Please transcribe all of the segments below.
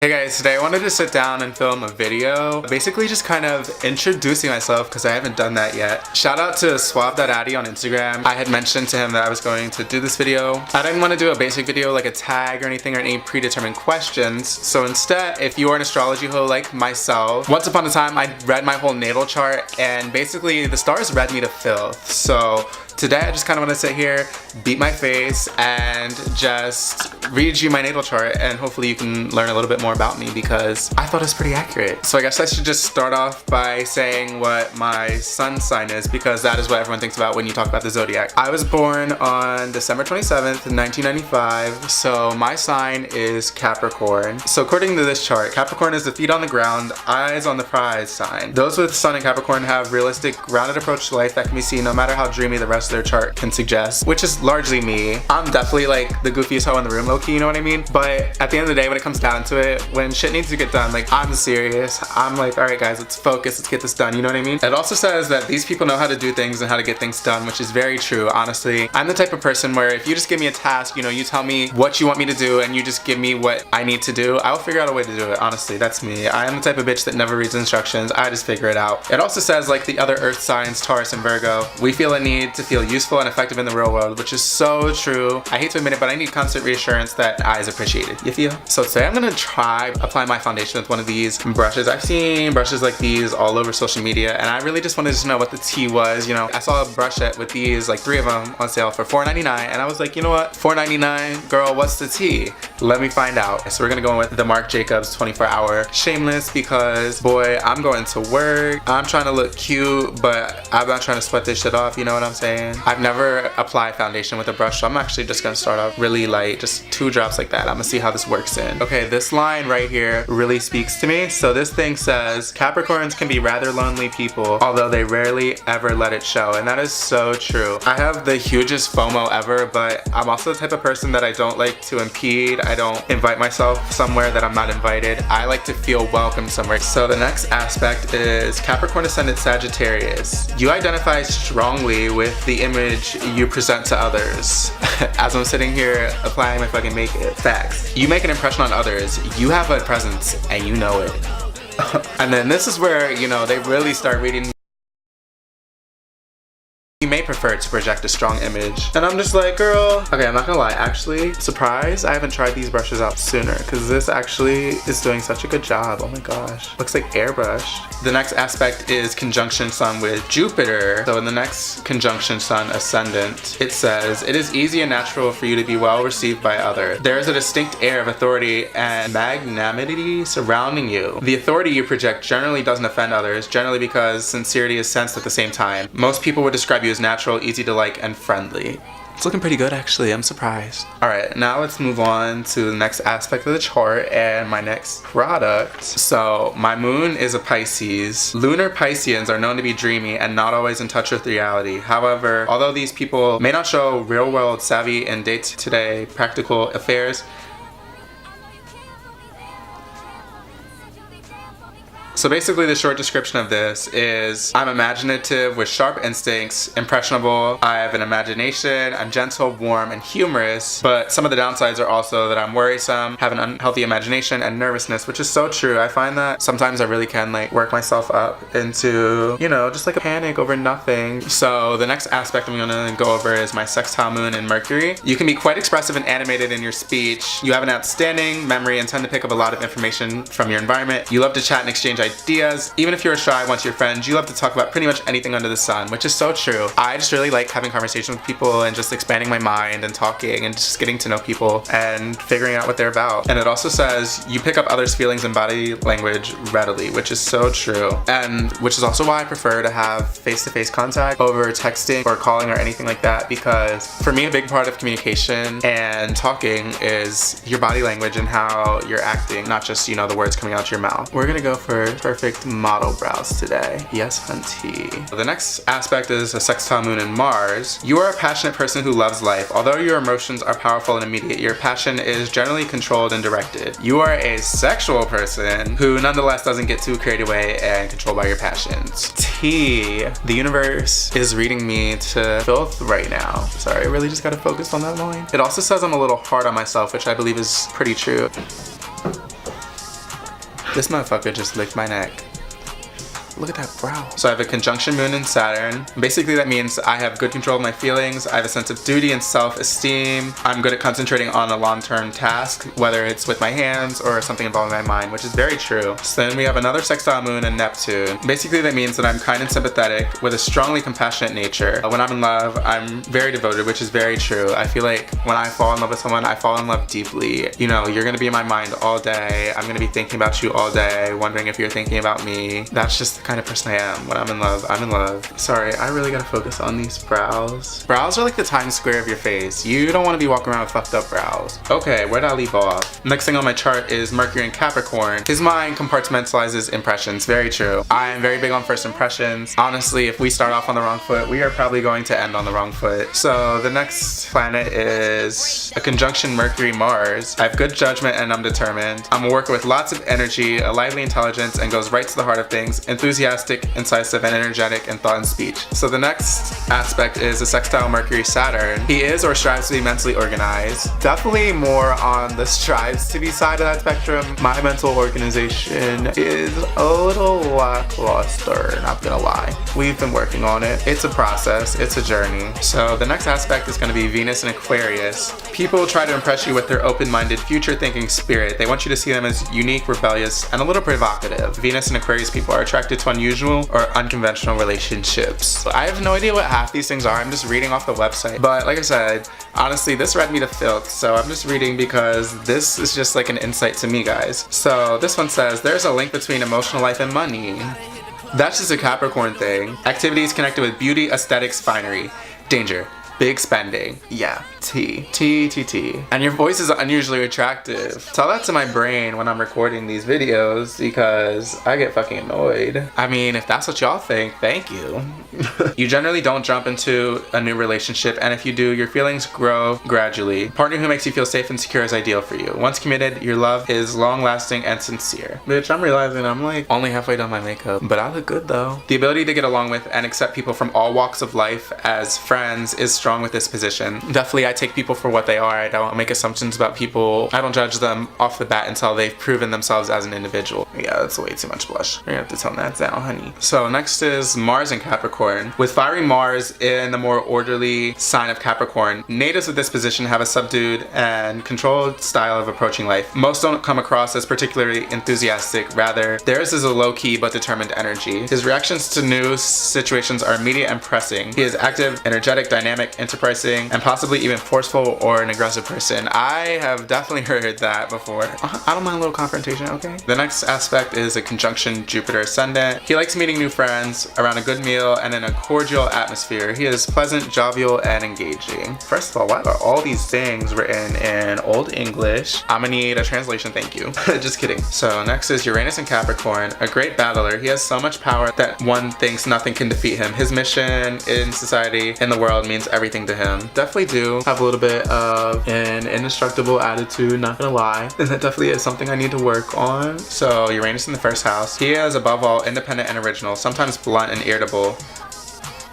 Hey guys, today I wanted to sit down and film a video, basically just kind of introducing myself because I haven't done that yet. Shout out to Swab.addy on Instagram. I had mentioned to him that I was going to do this video. I didn't want to do a basic video like a tag or anything or any predetermined questions. So instead, if you are an astrology hoe like myself, once upon a time I read my whole natal chart and basically the stars read me to filth. So today I just kind of want to sit here, beat my face, and just read you my natal chart, and hopefully you can learn a little bit more about me because I thought it was pretty accurate. So I guess I should just start off by saying what my sun sign is because that is what everyone thinks about when you talk about the zodiac. I was born on December 27th, 1995, so my sign is Capricorn. So according to this chart, Capricorn is the feet on the ground, eyes on the prize sign. Those with sun in Capricorn have realistic, grounded approach to life that can be seen no matter how dreamy the rest of their chart can suggest, which is largely me. I'm definitely like the goofiest hoe in the room, low-key, you know what I mean? But at the end of the day, when it comes down to it, when shit needs to get done, like I'm serious. I'm like, all right guys, let's focus, let's get this done, you know what I mean? It also says that these people know how to do things and how to get things done, which is very true, honestly. I'm the type of person where if you just give me a task, you know, you tell me what you want me to do and you just give me what I need to do, I'll figure out a way to do it, honestly. That's me. I am the type of bitch that never reads instructions, I just figure it out. It also says, like the other earth signs, Taurus and Virgo, we feel a need to feel useful and effective in the real world, which is so true. I hate to admit it, but I need constant reassurance that I is appreciated, you feel? So today I'm gonna try apply my foundation with one of these brushes. I've seen brushes like these all over social media and I really just wanted to know what the tea was, you know. I saw a brush set with these, like 3 of them on sale for $4.99 and I was like, you know what, $4.99, girl, what's the tea? Let me find out. So we're gonna go with the Marc Jacobs 24-hour shameless because boy, I'm going to work, I'm trying to look cute, but I'm not trying to sweat this shit off, you know what I'm saying? I've never applied foundation with a brush, so I'm actually just gonna start off really light, just 2 drops like that. I'm gonna see how this works in. Okay, this line right here really speaks to me. So this thing says, Capricorns can be rather lonely people, although they rarely ever let it show. And that is so true. I have the hugest FOMO ever, but I'm also the type of person that I don't like to impede. I don't invite myself somewhere that I'm not invited. I like to feel welcome somewhere. So the next aspect is Capricorn ascendant Sagittarius. You identify strongly with the image you present to others. As I'm sitting here applying my fucking makeup. Facts. You make an impression on others. You have a presence and you know it. And then this is where, you know, they really start reading. You may prefer to project a strong image. And I'm just like, girl. Okay, I'm not gonna lie, actually, surprise, I haven't tried these brushes out sooner because this actually is doing such a good job. Oh my gosh. Looks like airbrushed. The next aspect is conjunction sun with Jupiter. So in the next conjunction sun ascendant, it says, it is easy and natural for you to be well received by others. There is a distinct air of authority and magnanimity surrounding you. The authority you project generally doesn't offend others, generally because sincerity is sensed at the same time. Most people would describe you as natural, easy to like, and friendly. It's looking pretty good actually, I'm surprised. Alright, now let's move on to the next aspect of the chart and my next product. So my moon is a Pisces. Lunar Pisceans are known to be dreamy and not always in touch with reality. However, although these people may not show real world savvy in day-to-day practical affairs, so basically the short description of this is I'm imaginative with sharp instincts, impressionable, I have an imagination, I'm gentle, warm, and humorous, but some of the downsides are also that I'm worrisome, have an unhealthy imagination, and nervousness, which is so true. I find that sometimes I really can like work myself up into, you know, just like a panic over nothing. So the next aspect I'm gonna go over is my sextile moon in Mercury. You can be quite expressive and animated in your speech. You have an outstanding memory and tend to pick up a lot of information from your environment. You love to chat and exchange ideas. Even if you're shy once you're friends, you love to talk about pretty much anything under the sun, which is so true. I just really like having conversations with people and just expanding my mind and talking and just getting to know people and figuring out what they're about. And it also says you pick up others' feelings and body language readily, which is so true. And which is also why I prefer to have face-to-face contact over texting or calling or anything like that, because for me a big part of communication and talking is your body language and how you're acting, not just, you know, the words coming out your mouth. We're gonna go for perfect model brows today. Yes, hunty. The next aspect is a sextile moon in Mars. You are a passionate person who loves life. Although your emotions are powerful and immediate, your passion is generally controlled and directed. You are a sexual person who nonetheless doesn't get too carried away and controlled by your passions. T. The universe is reading me to filth right now. Sorry, I really just gotta focus on that line. It also says I'm a little hard on myself, which I believe is pretty true. This motherfucker just licked my neck. Look at that brow. So I have a conjunction moon in Saturn. Basically that means I have good control of my feelings. I have a sense of duty and self-esteem. I'm good at concentrating on a long-term task, whether it's with my hands or something involving my mind, which is very true. So then we have another sextile moon in Neptune. Basically that means that I'm kind and sympathetic with a strongly compassionate nature. When I'm in love, I'm very devoted, which is very true. I feel like when I fall in love with someone, I fall in love deeply. You know, you're gonna be in my mind all day. I'm gonna be thinking about you all day, wondering if you're thinking about me. That's just the kind of person I am. When I'm in love, I'm in love. Sorry, I really gotta focus on these brows. Brows are like the Times Square of your face. You don't want to be walking around with fucked up brows. Okay, where'd I leave off? Next thing on my chart is Mercury in Capricorn. His mind compartmentalizes impressions. Very true. I am very big on first impressions. Honestly, if we start off on the wrong foot, we are probably going to end on the wrong foot. So the next planet is a conjunction Mercury-Mars. I have good judgment and I'm determined. I'm a worker with lots of energy, a lively intelligence, and goes right to the heart of things. Enthusiastic, incisive, and energetic in thought and speech. So the next aspect is a sextile Mercury-Saturn. He is or strives to be mentally organized. Definitely more on the strives to be side of that spectrum. My mental organization is a little lackluster, not gonna lie. We've been working on it. It's a process, it's a journey. So the next aspect is gonna be Venus in Aquarius. People try to impress you with their open-minded, future-thinking spirit. They want you to see them as unique, rebellious, and a little provocative. Venus and Aquarius people are attracted to unusual or unconventional relationships. I have no idea what half these things are. I'm just reading off the website. But like I said, honestly, this read me to filth. So I'm just reading because this is just like an insight to me, guys. So this one says, there's a link between emotional life and money. That's just a Capricorn thing. Activities connected with beauty, aesthetics, finery. Danger. Big spending. Yeah. T. And your voice is unusually attractive. Tell that to my brain when I'm recording these videos because I get fucking annoyed. I mean, if that's what y'all think, thank you. You generally don't jump into a new relationship, and if you do, your feelings grow gradually. Partner who makes you feel safe and secure is ideal for you. Once committed, your love is long-lasting and sincere. Bitch, I'm realizing I'm like only halfway done my makeup, but I look good though. The ability to get along with and accept people from all walks of life as friends is strong with this position. Definitely, I take people for what they are. I don't make assumptions about people. I don't judge them off the bat until they've proven themselves as an individual. Yeah, that's way too much blush. You're gonna have to tone that down, honey. So next is Mars in Capricorn. With fiery Mars in the more orderly sign of Capricorn, natives with this position have a subdued and controlled style of approaching life. Most don't come across as particularly enthusiastic. Rather, theirs is a low-key but determined energy. His reactions to new situations are immediate and pressing. He is active, energetic, dynamic, enterprising, and possibly even forceful or an aggressive person. I have definitely heard that before. I don't mind a little confrontation, okay? The next aspect is a conjunction Jupiter ascendant. He likes meeting new friends around a good meal and in a cordial atmosphere. He is pleasant, jovial, and engaging. First of all, why are all these things written in Old English? I'm gonna need a translation, thank you. Just kidding. So next is Uranus in Capricorn, a great battler. He has so much power that one thinks nothing can defeat him. His mission in society, in the world, means everything to him. Definitely do have a little bit of an indestructible attitude, not gonna lie. And that definitely is something I need to work on. So Uranus in the first house. He is above all independent and original, sometimes blunt and irritable.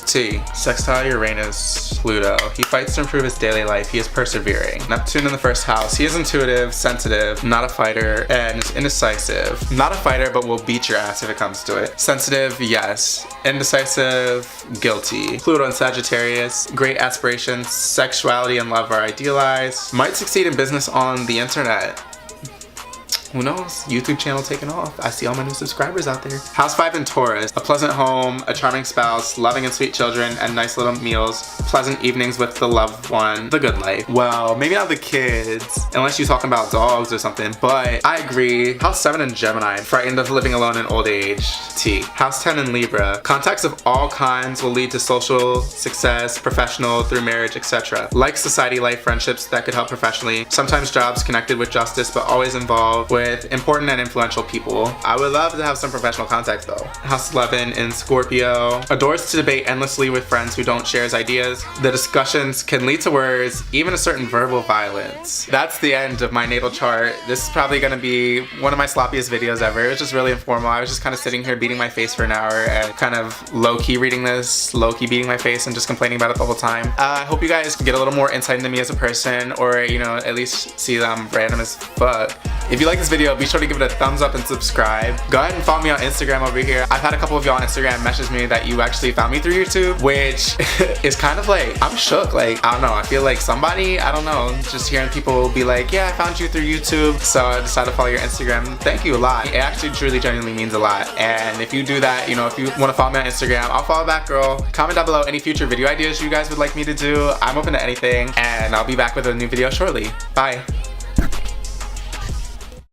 T. Sextile Uranus Pluto. He fights to improve his daily life. He is persevering. Neptune in the first house. He is intuitive, sensitive, not a fighter, and is indecisive. Not a fighter, but will beat your ass if it comes to it. Sensitive, yes. Indecisive, guilty. Pluto in Sagittarius. Great aspirations. Sexuality and love are idealized. Might succeed in business on the internet. Who knows? YouTube channel taking off. I see all my new subscribers out there. House 5 in Taurus. A pleasant home, a charming spouse, loving and sweet children, and nice little meals. Pleasant evenings with the loved one. The good life. Well, maybe not the kids, unless you're talking about dogs or something, but I agree. House 7 in Gemini. Frightened of living alone in old age. T. House 10 in Libra. Contacts of all kinds will lead to social success, professional, through marriage, etc. Like society life, friendships that could help professionally. Sometimes jobs connected with justice, but always involved with important and influential people. I would love to have some professional contacts though. House 11 in Scorpio. Adores to debate endlessly with friends who don't share his ideas. The discussions can lead to words, even a certain verbal violence. That's the end of my natal chart. This is probably gonna be one of my sloppiest videos ever. It was just really informal. I was just kind of sitting here beating my face for an hour and kind of low-key reading this, low-key beating my face and just complaining about it the whole time. I hope you guys get a little more insight into me as a person, or you know, at least see that I'm random as fuck. If you like this video, be sure to give it a thumbs up and subscribe. Go ahead and follow me on Instagram over here. I've had a couple of y'all on Instagram message me that you actually found me through YouTube, which is kind of like, I'm shook. Like, I don't know, I feel like somebody, I don't know, just hearing people be like, yeah, I found you through YouTube, so I decided to follow your Instagram. Thank you a lot. It actually truly genuinely means a lot. And if you do that, you know, if you want to follow me on Instagram, I'll follow back, girl. Comment down below any future video ideas you guys would like me to do. I'm open to anything, and I'll be back with a new video shortly. Bye.